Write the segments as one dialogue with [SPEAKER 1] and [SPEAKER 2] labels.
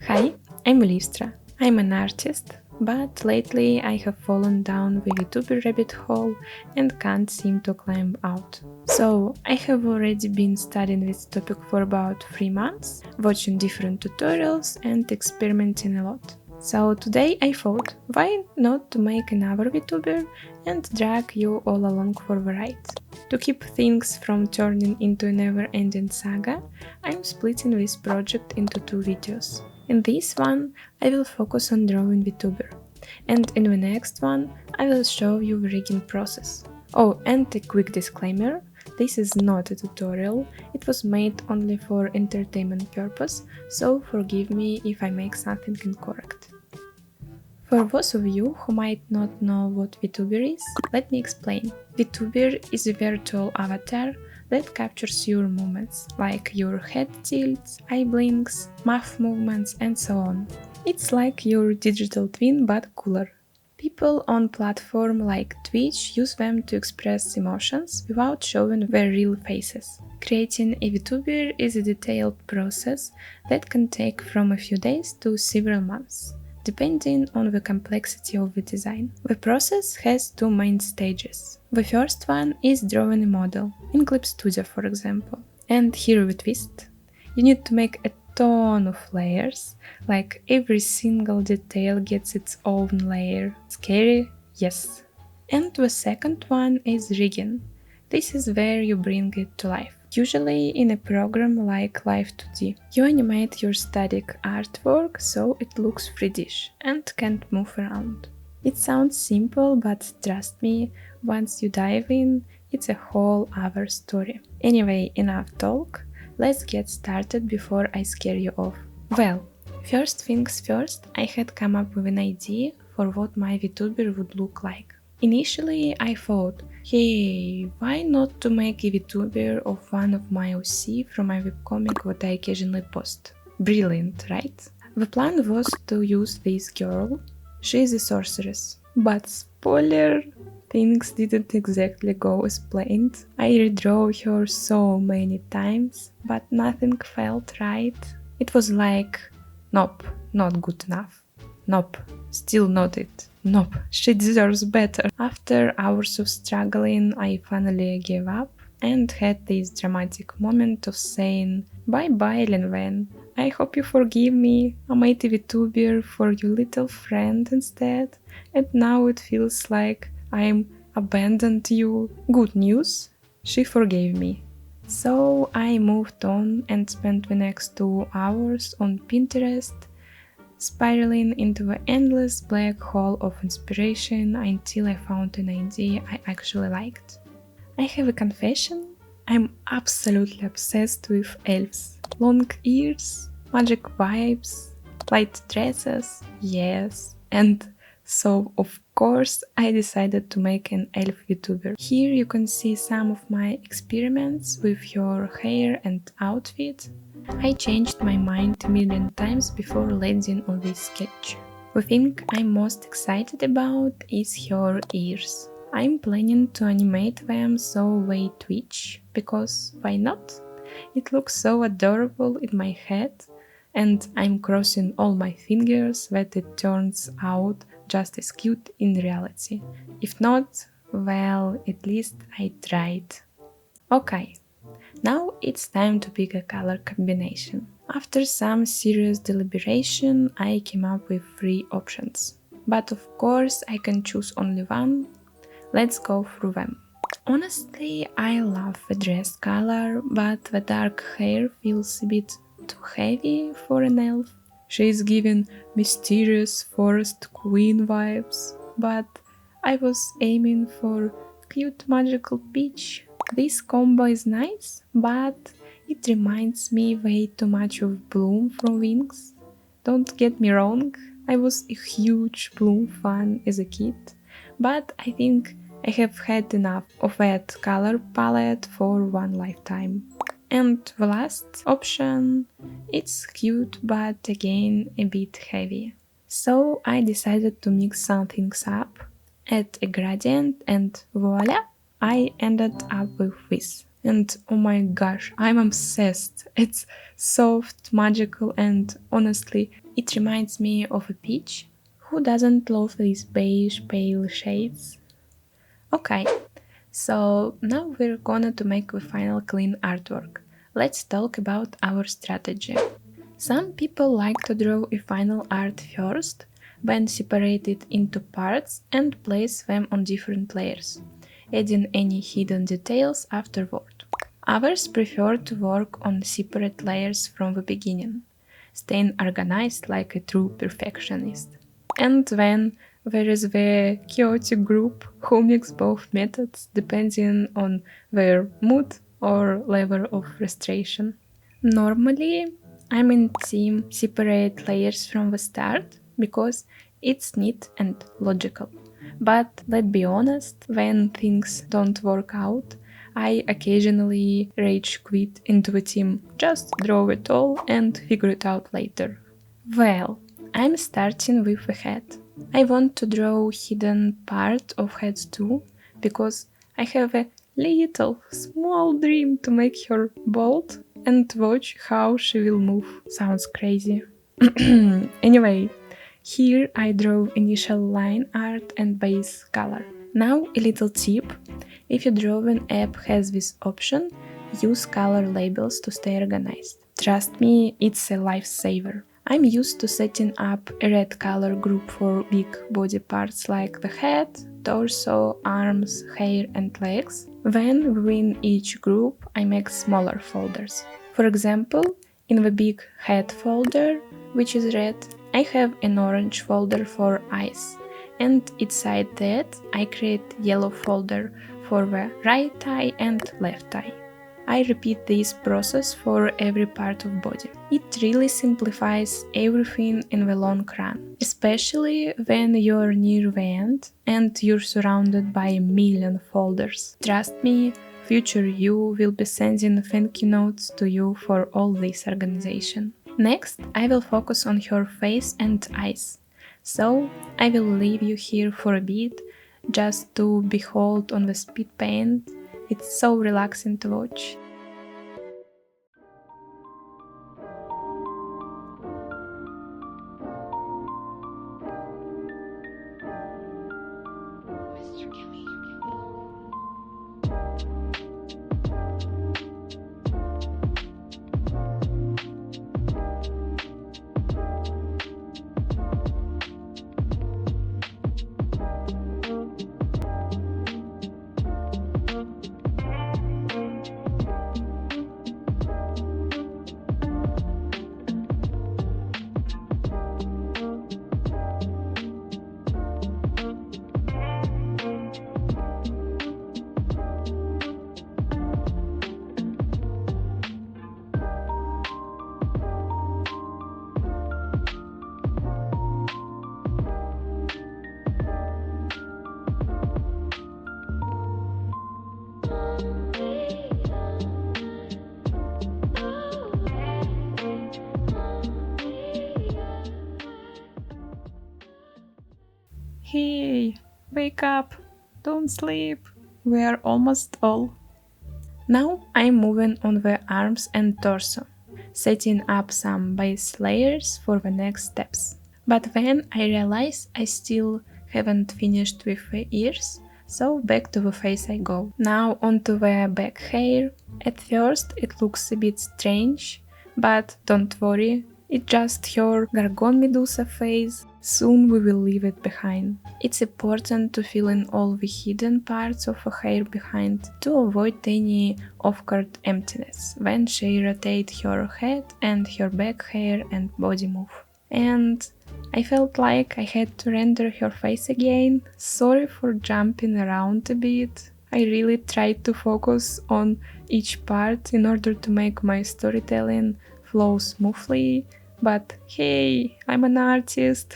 [SPEAKER 1] Hi, I'm Llivstra. I'm an artist, but lately I have fallen down the VTuber rabbit hole and can't seem to climb out. So I have already been studying this topic for about 3 months, watching different tutorials and experimenting a lot. So today I thought, why not to make another VTuber and drag you all along for the ride? To keep things from turning into a never-ending saga, I'm splitting this project into 2 videos. In this one, I will focus on drawing VTuber, and in the next one, I will show you the rigging process. Oh, and a quick disclaimer, this is not a tutorial, it was made only for entertainment purpose, so forgive me if I make something incorrect. For those of you who might not know what VTuber is, let me explain. VTuber is a virtual avatar that captures your movements, like your head tilts, eye blinks, mouth movements, and so on. It's like your digital twin but cooler. People on platforms like Twitch use them to express emotions without showing their real faces. Creating a VTuber is a detailed process that can take from a few days to several months, depending on the complexity of the design. The process has 2 main stages. The first one is drawing a model, in Clip Studio for example. And here the twist. You need to make a ton of layers, like every single detail gets its own layer. Scary? Yes. And the second one is rigging. This is where you bring it to life. Usually in a program like Live2D. You animate your static artwork so it looks 3D and can't move around. It sounds simple, but trust me, once you dive in, it's a whole other story. Anyway, enough talk, let's get started before I scare you off. Well, first things first, I had come up with an idea for what my VTuber would look like. Initially, I thought, hey, why not to make a VTuber of one of my OC from my webcomic that I occasionally post? Brilliant, right? The plan was to use this girl. She is a sorceress. But spoiler, things didn't exactly go as planned. I redrew her so many times, but nothing felt right. It was like, nope, not good enough. Nope, still not it. Nope, she deserves better. After hours of struggling, I finally gave up and had this dramatic moment of saying, bye-bye, Linven. I hope you forgive me. I made a VTuber for your little friend instead, and now it feels like I'm abandoned you. Good news, she forgave me. So I moved on and spent the next 2 hours on Pinterest, spiraling into an endless black hole of inspiration until I found an idea I actually liked. I have a confession, I'm absolutely obsessed with elves. Long ears, magic vibes, light dresses, yes, and so of course I decided to make an elf VTuber. Here you can see some of my experiments with her hair and outfit. I changed my mind a million times before landing on this sketch. The thing I'm most excited about is her ears. I'm planning to animate them so they twitch, because why not? It looks so adorable in my head, and I'm crossing all my fingers that it turns out just as cute in reality. If not, well, at least I tried. Okay. Now it's time to pick a color combination. After some serious deliberation, I came up with 3 options. But of course I can choose only one. Let's go through them. Honestly, I love the dress color, but the dark hair feels a bit too heavy for an elf. She's giving mysterious forest queen vibes, but I was aiming for cute magical peach. This combo is nice, but it reminds me way too much of Bloom from Wings. Don't get me wrong, I was a huge Bloom fan as a kid, but I think I have had enough of that color palette for one lifetime. And the last option, it's cute but again a bit heavy. So I decided to mix some things up, add a gradient and voila! I ended up with this. and oh my gosh, I'm obsessed. It's soft, magical, and honestly, it reminds me of a peach. Who doesn't love these beige pale shades? Okay, so now we're gonna to make the final clean artwork. Let's talk about our strategy. Some people like to draw a final art first, then separate it into parts and place them on different layers, adding any hidden details afterward. Others prefer to work on separate layers from the beginning, staying organized like a true perfectionist. And then there is the chaotic group who mix both methods depending on their mood or level of frustration. Normally, I'm in team separate layers from the start because it's neat and logical. But let's be honest, when things don't work out, I occasionally rage quit into the team, just draw it all and figure it out later. Well, I'm starting with the head. I want to draw hidden part of head too, because I have a little small dream to make her bold and watch how she will move. Sounds crazy. Anyway, here I draw initial line art and base color. Now a little tip. If your drawing app has this option, use color labels to stay organized. Trust me, it's a lifesaver. I'm used to setting up a red color group for big body parts like the head, torso, arms, hair and legs. Then within each group I make smaller folders. For example, in the big head folder, which is red, I have an orange folder for eyes, and inside that I create yellow folder for the right eye and left eye. I repeat this process for every part of body. It really simplifies everything in the long run, especially when you're near the end and you're surrounded by a million folders. Trust me, future you will be sending thank you notes to you for all this organization. Next, I will focus on her face and eyes. So, I will leave you here for a bit, just to behold on the speed paint. It's so relaxing to watch. Hey, wake up! Don't sleep! We're almost all. Now I'm moving on the arms and torso, setting up some base layers for the next steps. But then I realize I still haven't finished with the ears, so back to the face I go. Now onto the back hair. At first it looks a bit strange, but don't worry, it's just her Gargon Medusa face. Soon we will leave it behind. It's important to fill in all the hidden parts of her hair behind to avoid any off-guard emptiness when she rotates her head and her back hair and body move. And I felt like I had to render her face again. Sorry for jumping around a bit. I really tried to focus on each part in order to make my storytelling flow smoothly. But hey, I'm an artist.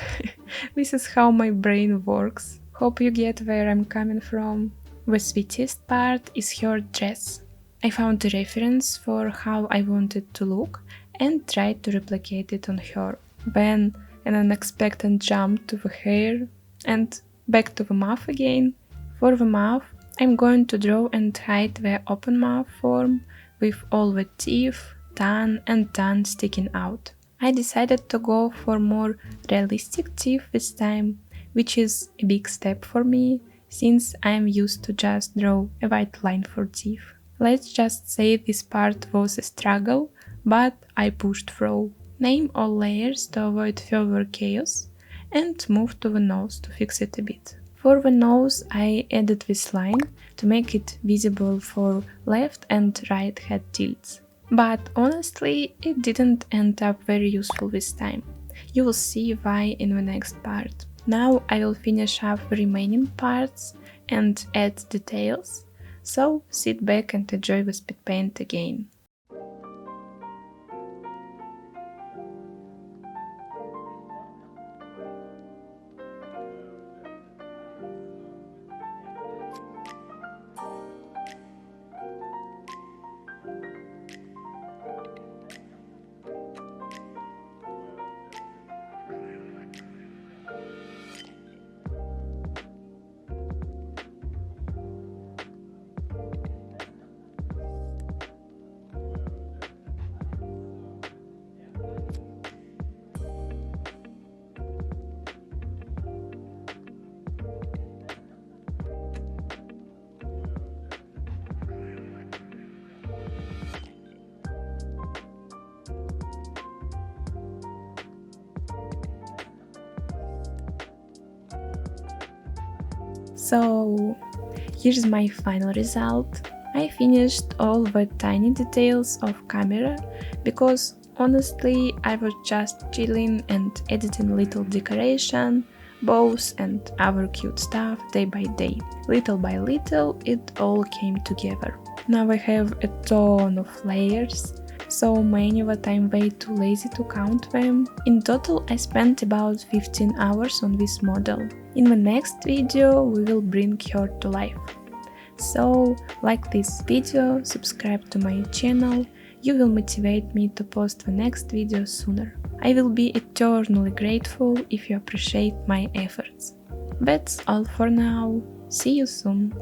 [SPEAKER 1] This is how my brain works. Hope you get where I'm coming from. The sweetest part is her dress. I found a reference for how I wanted to look and tried to replicate it on her. Then an unexpected jump to the hair and back to the mouth again. For the mouth, I'm going to draw and hide the open mouth form with all the teeth, tongue sticking out. I decided to go for more realistic teeth this time, which is a big step for me, since I am used to just draw a white line for teeth. Let's just say this part was a struggle, but I pushed through. Name all layers to avoid further chaos, and move to the nose to fix it a bit. For the nose, I added this line to make it visible for left and right head tilts. But honestly, it didn't end up very useful this time. You will see why in the next part. Now I will finish up the remaining parts and add details, so sit back and enjoy the speed paint again. So here's my final result. I finished all the tiny details of camera because honestly I was just chilling and editing little decoration, bows and other cute stuff day by day. Little by little it all came together. Now I have a ton of layers, so many that I'm way too lazy to count them. In total I spent about 15 hours on this model. In the next video we will bring her to life. So like this video, subscribe to my channel, you will motivate me to post the next video sooner. I will be eternally grateful if you appreciate my efforts. That's all for now, see you soon!